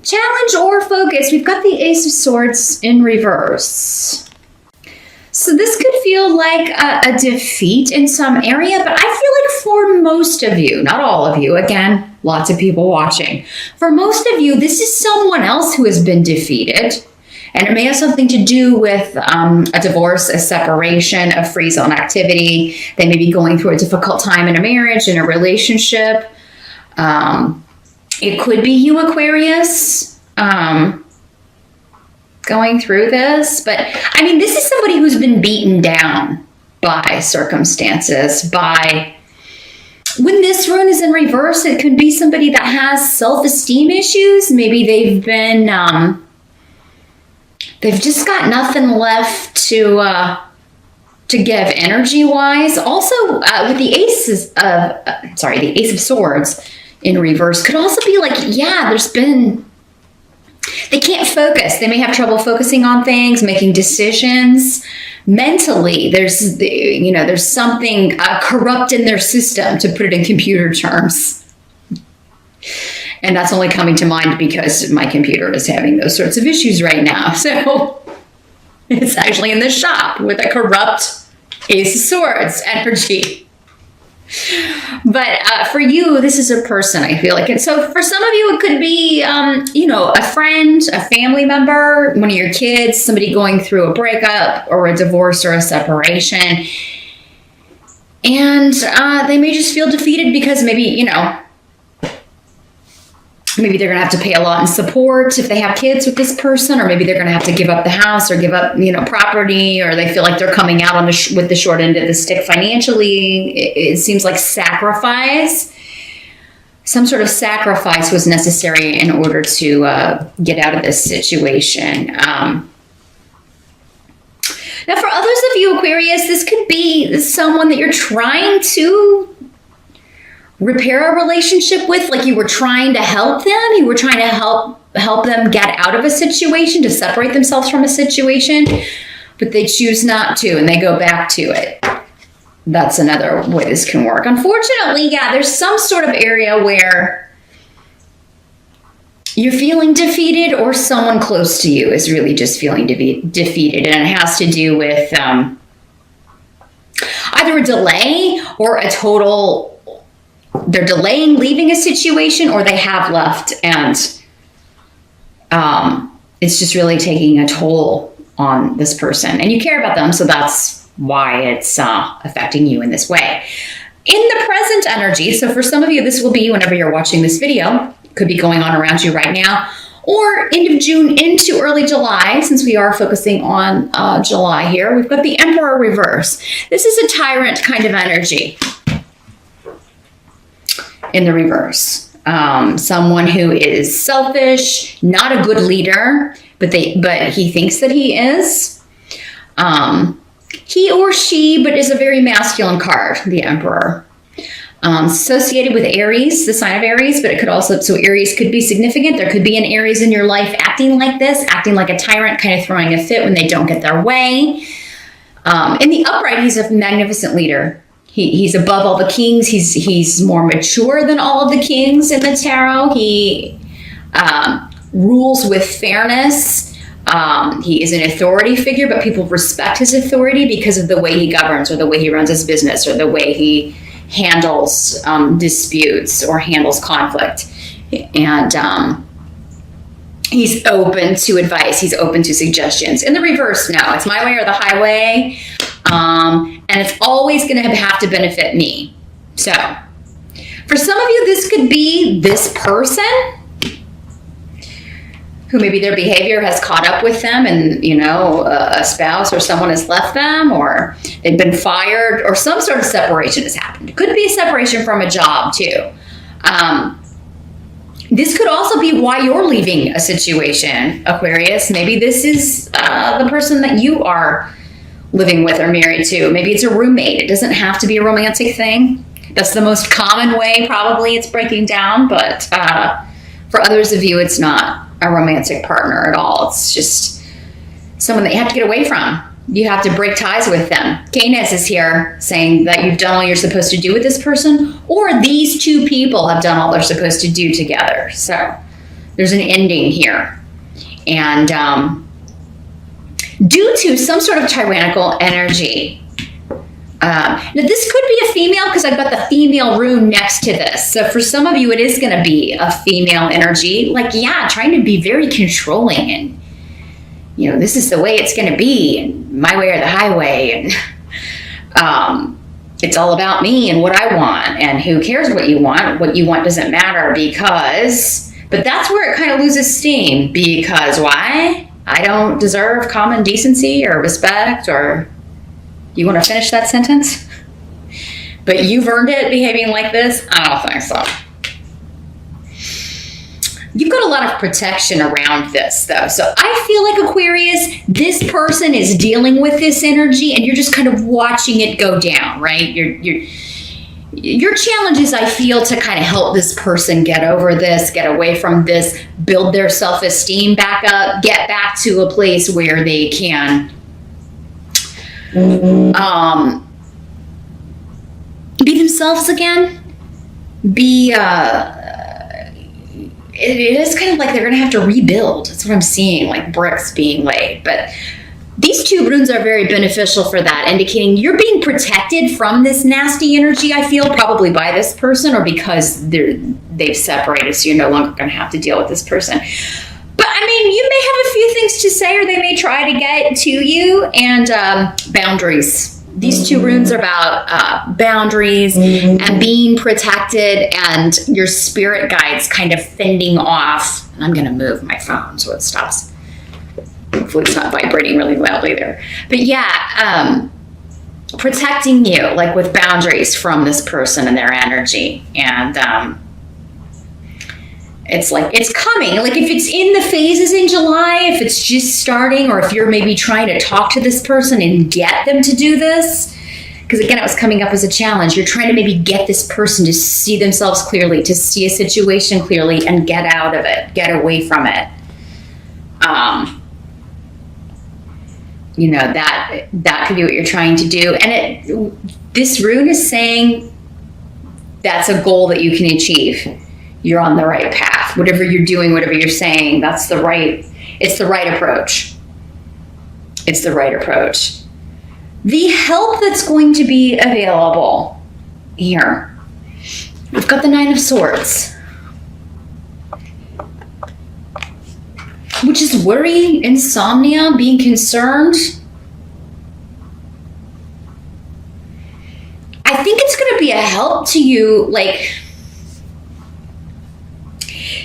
challenge or focus, we've got the Ace of Swords in reverse. So this could feel like a defeat in some area, but I feel like for most of you, not all of you, again, lots of people watching, for most of you, this is someone else who has been defeated. And it may have something to do with a divorce, a separation, a free zone activity. They may be going through a difficult time in a marriage, in a relationship. It could be you, Aquarius, going through this. But I mean, this is somebody who's been beaten down by circumstances, by... When this rune is in reverse, it could be somebody that has self-esteem issues. Maybe they've been... they've just got nothing left to give energy-wise. Also, with the the Ace of Swords in reverse could also be like, yeah, they can't focus. They may have trouble focusing on things, making decisions. Mentally, there's something corrupt in their system, to put it in computer terms. And that's only coming to mind because my computer is having those sorts of issues right now. So it's actually in the shop with a corrupt Ace of Swords energy. But for you, this is a person, I feel like. And so for some of you, it could be, a friend, a family member, one of your kids, somebody going through a breakup or a divorce or a separation. And they may just feel defeated because maybe they're going to have to pay a lot in support if they have kids with this person, or maybe they're going to have to give up the house or give up, property, or they feel like they're coming out with the short end of the stick financially. It seems like sacrifice. Some sort of sacrifice was necessary in order to get out of this situation. Now, for others of you, Aquarius, this could be someone that you're trying to repair a relationship with, like you were trying to help them. You were trying to help them get out of a situation, to separate themselves from a situation, but they choose not to, and they go back to it. That's another way this can work. Unfortunately, yeah, there's some sort of area where you're feeling defeated, or someone close to you is really just feeling defeated, and it has to do with either a delay or a total... They're delaying leaving a situation, or they have left, and it's just really taking a toll on this person. And you care about them, so that's why it's affecting you in this way. In the present energy, so for some of you, this will be whenever you're watching this video. It could be going on around you right now, or end of June into early July, since we are focusing on July here. We've got the Emperor reverse. This is a tyrant kind of energy in the reverse. Someone who is selfish, not a good leader, but he thinks that he is. He or she, but is a very masculine card, the Emperor. Associated with Aries, the sign of Aries, but it could also, so Aries could be significant. There could be an Aries in your life acting like this, acting like a tyrant, kind of throwing a fit when they don't get their way. In the upright, he's a magnificent leader. He's above all the kings. He's more mature than all of the kings in the tarot. He rules with fairness. He is an authority figure, but people respect his authority because of the way he governs, or the way he runs his business, or the way he handles disputes or handles conflict. And he's open to advice. He's open to suggestions. In the reverse, no, it's my way or the highway. And it's always going to have to benefit me. So for some of you, this could be this person who maybe their behavior has caught up with them, and, a spouse or someone has left them, or they've been fired, or some sort of separation has happened. It could be a separation from a job too. This could also be why you're leaving a situation, Aquarius. Maybe this is the person that you are living with or married to. Maybe it's a roommate. It doesn't have to be a romantic thing. That's the most common way probably it's breaking down, but for others of you, it's not a romantic partner at all. It's just someone that you have to get away from. You have to break ties with them. Canis is here saying that you've done all you're supposed to do with this person, or these two people have done all they're supposed to do together. So There's an ending here. And due to some sort of tyrannical energy. Now, this could be a female because I've got the female rune next to this. So for some of you, it is going to be a female energy. Like, yeah, trying to be very controlling and, this is the way it's going to be, and my way or the highway. And it's all about me and what I want. And who cares what you want? What you want doesn't matter but that's where it kind of loses steam. Because why? I don't deserve common decency or respect or... You want to finish that sentence? But you've earned it behaving like this? I don't think so. You've got a lot of protection around this, though. So I feel like, Aquarius, this person is dealing with this energy, and you're just kind of watching it go down, right? Your challenge is, I feel, to kind of help this person get over this, get away from this, build their self-esteem back up, get back to a place where they can... be themselves again. It is kind of like they're going to have to rebuild. That's what I'm seeing, like bricks being laid. But these two runes are very beneficial for that, indicating you're being protected from this nasty energy, I feel, probably by this person or because they've separated, so you're no longer going to have to deal with this person. But, you may have a few things to say, or they may try to get to you. And boundaries. These two runes are about boundaries and being protected, and your spirit guides kind of fending off. And I'm going to move my phone so it stops. Hopefully it's not vibrating really loudly there. But yeah, protecting you, like with boundaries from this person and their energy. And it's like it's coming. Like if it's in the phases in July, if it's just starting, or if you're maybe trying to talk to this person and get them to do this, because again, it was coming up as a challenge. You're trying to maybe get this person to see themselves clearly, to see a situation clearly and get out of it, get away from it. That could be what you're trying to do. And this rune is saying that's a goal that you can achieve. You're on the right path. Whatever you're doing, whatever you're saying, it's the right approach. It's the right approach. The help that's going to be available here. We've got the Nine of Swords, which is worry, insomnia, being concerned. I think it's going to be a help to you, like...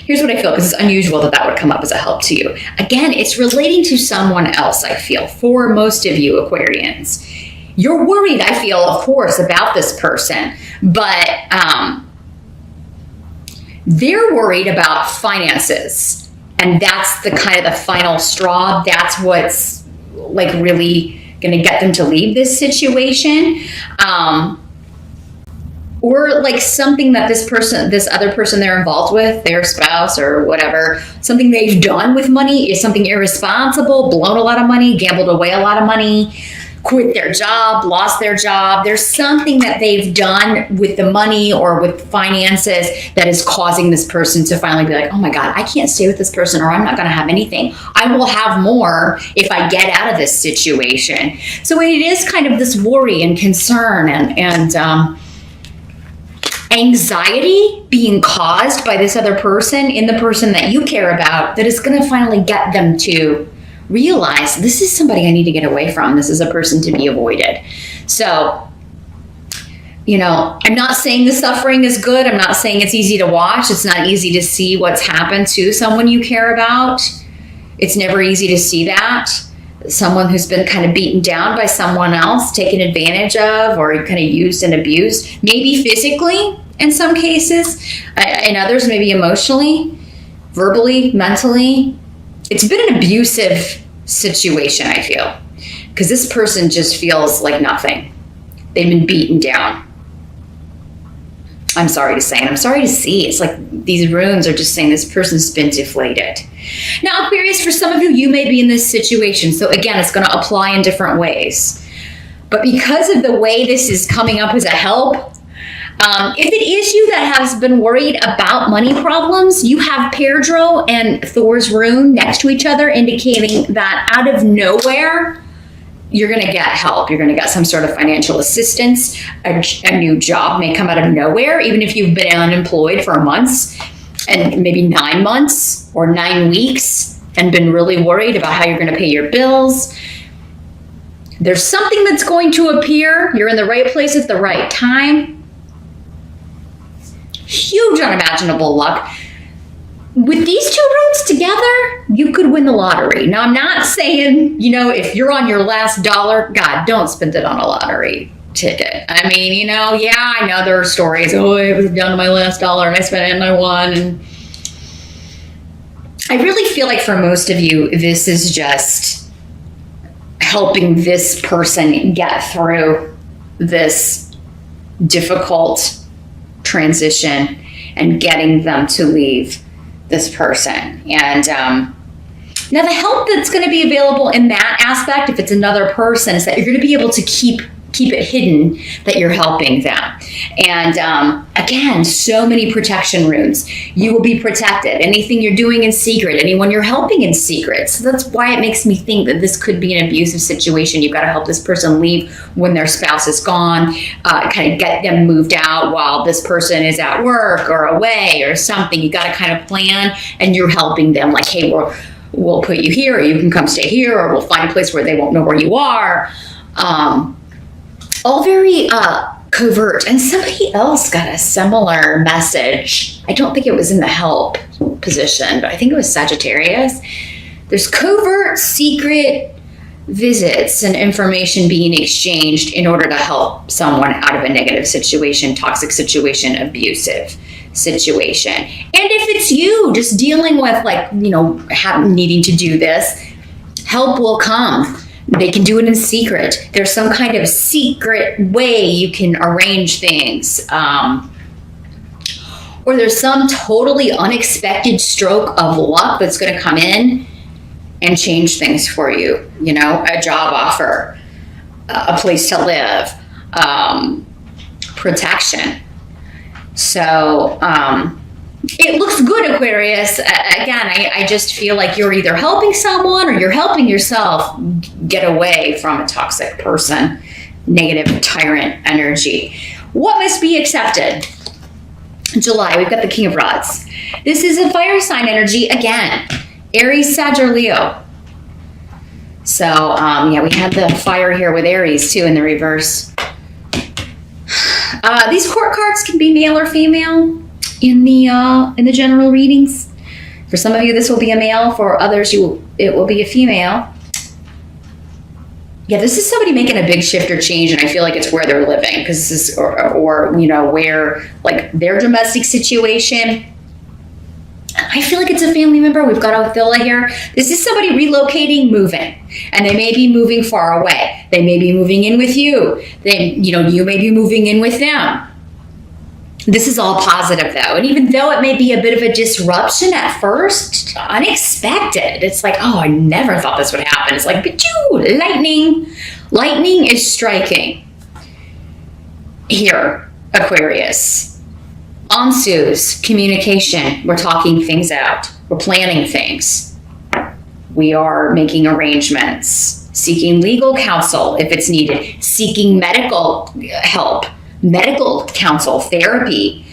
Here's what I feel, because it's unusual that would come up as a help to you. Again, it's relating to someone else, I feel, for most of you Aquarians. You're worried, I feel, of course, about this person, but they're worried about finances. And that's the kind of the final straw. That's what's like really going to get them to leave this situation. Or like something that this other person they're involved with, their spouse or whatever, something they've done with money is something irresponsible, blown a lot of money, gambled away a lot of money, quit their job, lost their job. There's something that they've done with the money or with finances that is causing this person to finally be like, oh my God, I can't stay with this person, or I'm not going to have anything. I will have more if I get out of this situation. So it is kind of this worry and concern and anxiety being caused by this other person in the person that you care about that is going to finally get them to realize this is somebody I need to get away from. This is a person to be avoided. So, I'm not saying the suffering is good. I'm not saying it's easy to watch. It's not easy to see what's happened to someone you care about. It's never easy to see that. Someone who's been kind of beaten down by someone else, taken advantage of, or kind of used and abused, maybe physically in some cases, in others maybe emotionally, verbally, mentally. It's been an abusive situation, I feel, because this person just feels like nothing. They've been beaten down. I'm sorry to say, and I'm sorry to see. It's like these runes are just saying this person's been deflated. Now, Aquarius, for some of you, you may be in this situation. So again, it's going to apply in different ways. But because of the way this is coming up as a help, If it is you that has been worried about money problems, you have Pedro and Thor's rune next to each other, indicating that out of nowhere, you're going to get help. You're going to get some sort of financial assistance. A new job may come out of nowhere, even if you've been unemployed for months and maybe 9 months or 9 weeks and been really worried about how you're going to pay your bills. There's something that's going to appear. You're in the right place at the right time. Huge unimaginable luck. With these two roads together, you could win the lottery. Now, I'm not saying, if you're on your last dollar, God, don't spend it on a lottery ticket. I mean, yeah, I know there are stories. Oh, I was down to my last dollar and I spent it and I won. And I really feel like for most of you, this is just helping this person get through this difficult transition and getting them to leave this person. And now the help that's going to be available in that aspect, if it's another person, is that you're going to be able to keep it hidden that you're helping them. And again, so many protection runes. You will be protected. Anything you're doing in secret, anyone you're helping in secret. So that's why it makes me think that this could be an abusive situation. You've got to help this person leave when their spouse is gone, kind of get them moved out while this person is at work or away or something. You got to kind of plan, and you're helping them like, hey, we'll put you here, or you can come stay here, or we'll find a place where they won't know where you are. All very covert. And somebody else got a similar message. I don't think it was in the help position, but I think it was Sagittarius. There's covert, secret visits and information being exchanged in order to help someone out of a negative situation, toxic situation, abusive situation. And if it's you just dealing with needing to do this, help will come. They can do it in secret. There's some kind of secret way you can arrange things. Or there's some totally unexpected stroke of luck that's going to come in and change things for you. A job offer, a place to live, protection. So, it looks good, Aquarius. Again, I just feel like you're either helping someone or you're helping yourself get away from a toxic person, negative tyrant energy. What must be accepted? July, we've got the King of Rods. This is a fire sign energy again. Aries, Sag, or Leo. So, we had the fire here with Aries too in the reverse. These court cards can be male or female. In the general readings, for some of you this will be a male. For others, it will be a female. Yeah, this is somebody making a big shift or change, and I feel like it's where they're living, because this is or where like their domestic situation. I feel like it's a family member. We've got Othilla here. This is somebody relocating, moving, and they may be moving far away. They may be moving in with you. You may be moving in with them. This is all positive, though. And even though it may be a bit of a disruption at first, unexpected. It's like, oh, I never thought this would happen. It's like, but lightning. Lightning is striking here, Aquarius. Ansu's communication. We're talking things out. We're planning things. We are making arrangements. Seeking legal counsel if it's needed. Seeking medical help. Medical counsel, therapy.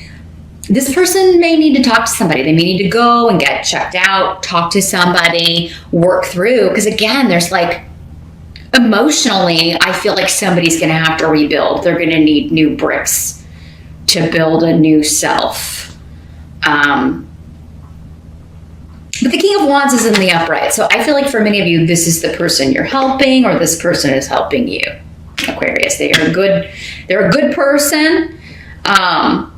This person may need to talk to somebody. They may need to go and get checked out, talk to somebody, work through. Because again, there's emotionally, I feel like somebody's going to have to rebuild. They're going to need new bricks to build a new self. But the King of Wands is in the upright. So I feel like for many of you, this is the person you're helping, or this person is helping you. Aquarius, they're a good person, but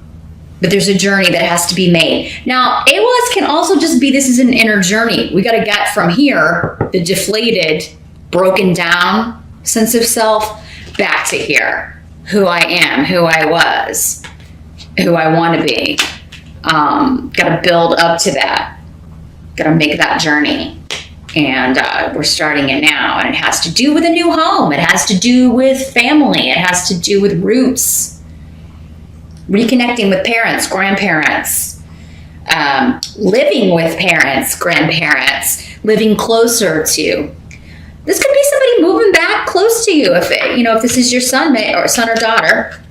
there's a journey that has to be made. Now, AWAS can also just be, this is an inner journey. We got to get from here, the deflated, broken down sense of self, back to here, who I am, who I was, who I want to be. Got to build up to that. Got to make that journey. And we're starting it now. And it has to do with a new home. It has to do with family. It has to do with roots. reconnecting with parents, grandparents, living with parents, grandparents, living closer to. This could be somebody moving back close to you. If this is your son or daughter,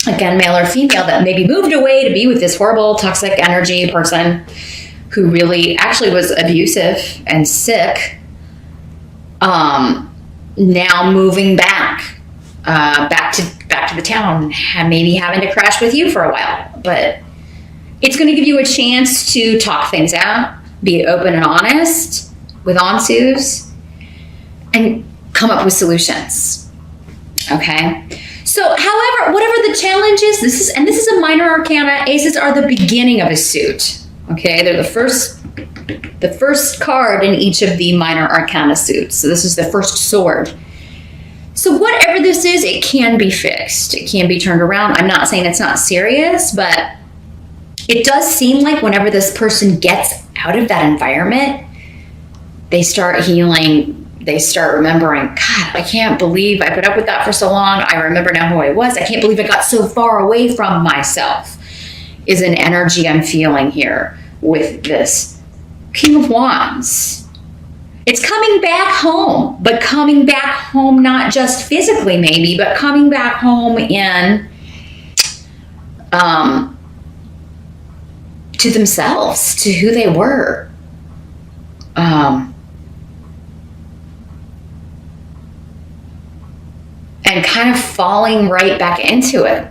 again, male or female, that maybe moved away to be with this horrible toxic energy person who really actually was abusive and sick, now moving back to the town, and maybe having to crash with you for a while. But it's going to give you a chance to talk things out, be open and honest with Ansus, and come up with solutions. Okay? So, however, whatever the challenge is, this is a minor arcana. Aces are the beginning of a suit. Okay? They're the first card in each of the minor arcana suits. So this is the first sword. So whatever this is, it can be fixed. It can be turned around. I'm not saying it's not serious, but it does seem like whenever this person gets out of that environment, they start healing. They start remembering, God, I can't believe I put up with that for so long. I remember now who I was. I can't believe I got so far away from myself, is an energy I'm feeling here with this King of Wands. It's coming back home, but coming back home not just physically maybe, but coming back home in to themselves, to who they were. And kind of falling right back into it.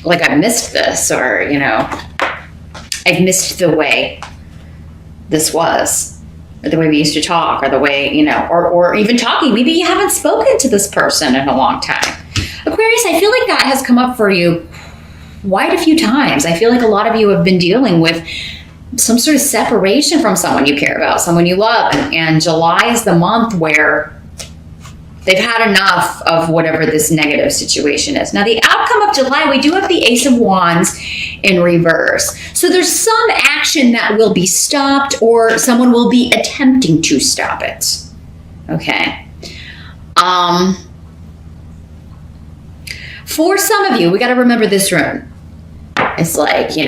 Like I missed this, or, I've missed the way this was, or the way we used to talk, or the way, or even talking. Maybe you haven't spoken to this person in a long time. Aquarius, I feel like that has come up for you quite a few times. I feel like a lot of you have been dealing with some sort of separation from someone you care about, someone you love. And July is the month where they've had enough of whatever this negative situation is. Now, the outcome of July, we do have the Ace of Wands in reverse. So there's some action that will be stopped, or someone will be attempting to stop it. Okay. For some of you, we got to remember this rune. It's like, you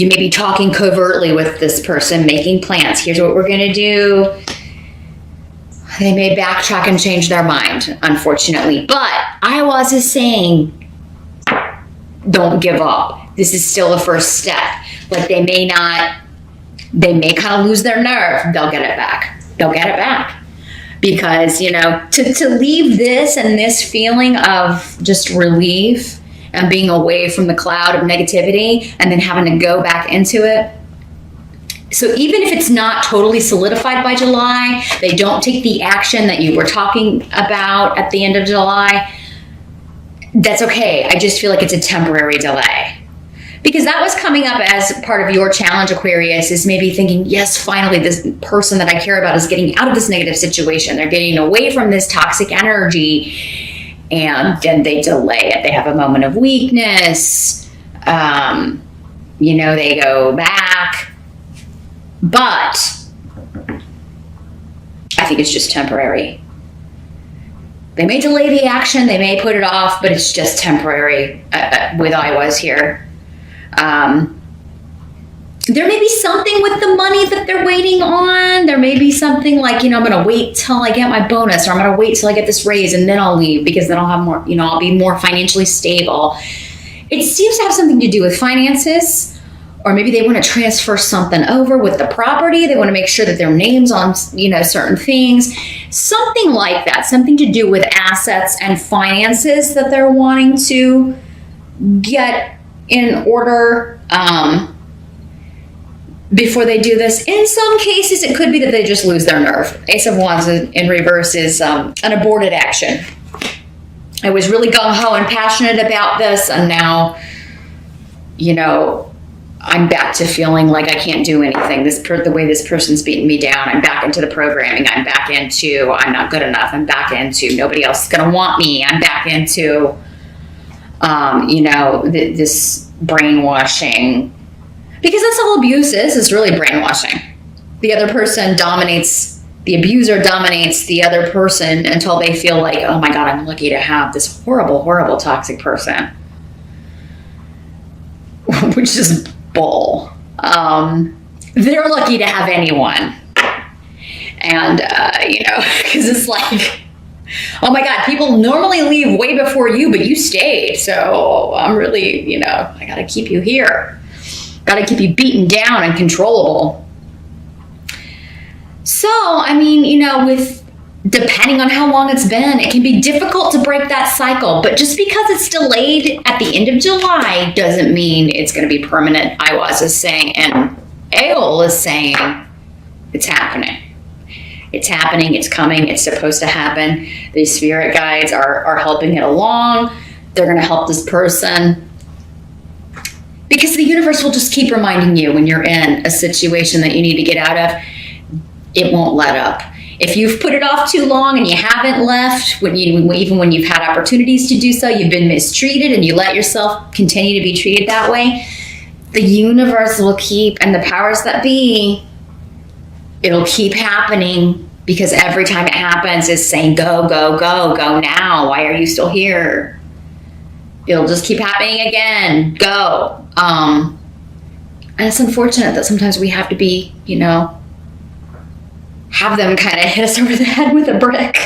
may be talking covertly with this person, making plans. Here's what we're going to do. They may backtrack and change their mind, unfortunately. But Iwas is saying, don't give up. This is still the first step. Like they may kind of lose their nerve. They'll get it back. They'll get it back. Because, to leave this and this feeling of just relief and being away from the cloud of negativity and then having to go back into it. So even if it's not totally solidified by July, they don't take the action that you were talking about at the end of July, that's okay. I just feel like it's a temporary delay. Because that was coming up as part of your challenge, Aquarius, is maybe thinking, yes, finally, this person that I care about is getting out of this negative situation. They're getting away from this toxic energy, and then they delay it. They have a moment of weakness. They go back. But I think it's just temporary. They may delay the action, they may put it off, but it's just temporary with Iwas here. There may be something with the money that they're waiting on. There may be something like, I'm going to wait till I get my bonus, or I'm going to wait till I get this raise and then I'll leave because then I'll have more, I'll be more financially stable. It seems to have something to do with finances. Or maybe they want to transfer something over with the property. They want to make sure that their name's on, certain things. Something like that. Something to do with assets and finances that they're wanting to get in order before they do this. In some cases, it could be that they just lose their nerve. Ace of Wands in reverse is an aborted action. I was really gung-ho and passionate about this, and now, I'm back to feeling like I can't do anything. The way this person's beating me down, I'm back into the programming. I'm back into I'm not good enough. I'm back into nobody else is going to want me. I'm back into, this brainwashing. Because that's all abuse is really brainwashing. The other person dominates the abuser dominates the other person until they feel like, oh my God, I'm lucky to have this horrible, horrible toxic person. Which is bull. They're lucky to have anyone. And, because it's like, oh my God, people normally leave way before you, but you stayed. So I'm really, I got to keep you here. Got to keep you beaten down and controllable. So, with depending on how long it's been, it can be difficult to break that cycle. But just because it's delayed at the end of July doesn't mean it's going to be permanent. IWAS is saying, and AOL is saying, it's happening. It's happening. It's coming. It's supposed to happen. These spirit guides are helping it along. They're going to help this person. Because the universe will just keep reminding you when you're in a situation that you need to get out of. It won't let up. If you've put it off too long and you haven't left, even when you've had opportunities to do so, you've been mistreated and you let yourself continue to be treated that way, the universe will keep, and the powers that be, it'll keep happening, because every time it happens, it's saying, go, go, go, go now. Why are you still here? It'll just keep happening again. Go. And it's unfortunate that sometimes we have to be, have them kind of hit us over the head with a brick.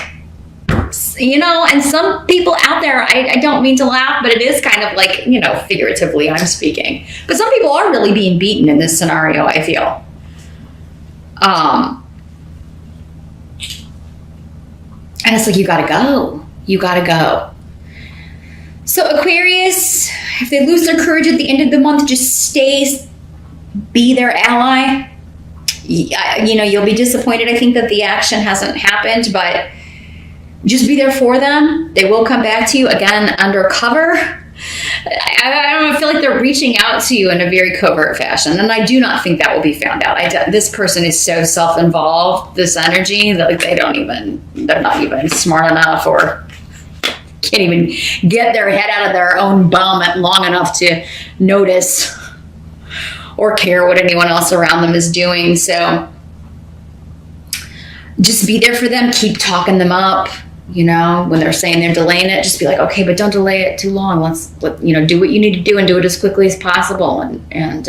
And some people out there, I don't mean to laugh, but it is kind of like, figuratively I'm speaking. But some people are really being beaten in this scenario, I feel. And it's like, you gotta go. You gotta go. So Aquarius, if they lose their courage at the end of the month, just be their ally. You'll be disappointed, I think, that the action hasn't happened, but just be there for them. They will come back to you, again, undercover. I feel like they're reaching out to you in a very covert fashion, and I do not think that will be found out. This person is so self-involved, this energy, that they're not even smart enough or can't even get their head out of their own bum long enough to notice or care what anyone else around them is doing. So just be there for them. Keep talking them up. When they're saying they're delaying it, just be like, okay, but don't delay it too long. Let's do what you need to do and do it as quickly as possible. And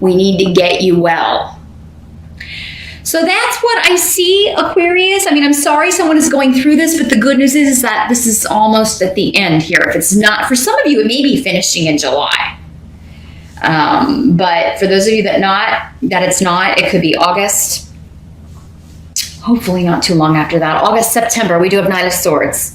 we need to get you well. So that's what I see, Aquarius. I'm sorry someone is going through this, but the good news is that this is almost at the end here. If it's not, for some of you, it may be finishing in July. But for those of you that it's not, it could be August. Hopefully not too long after that. August, September, we do have Knight of Swords.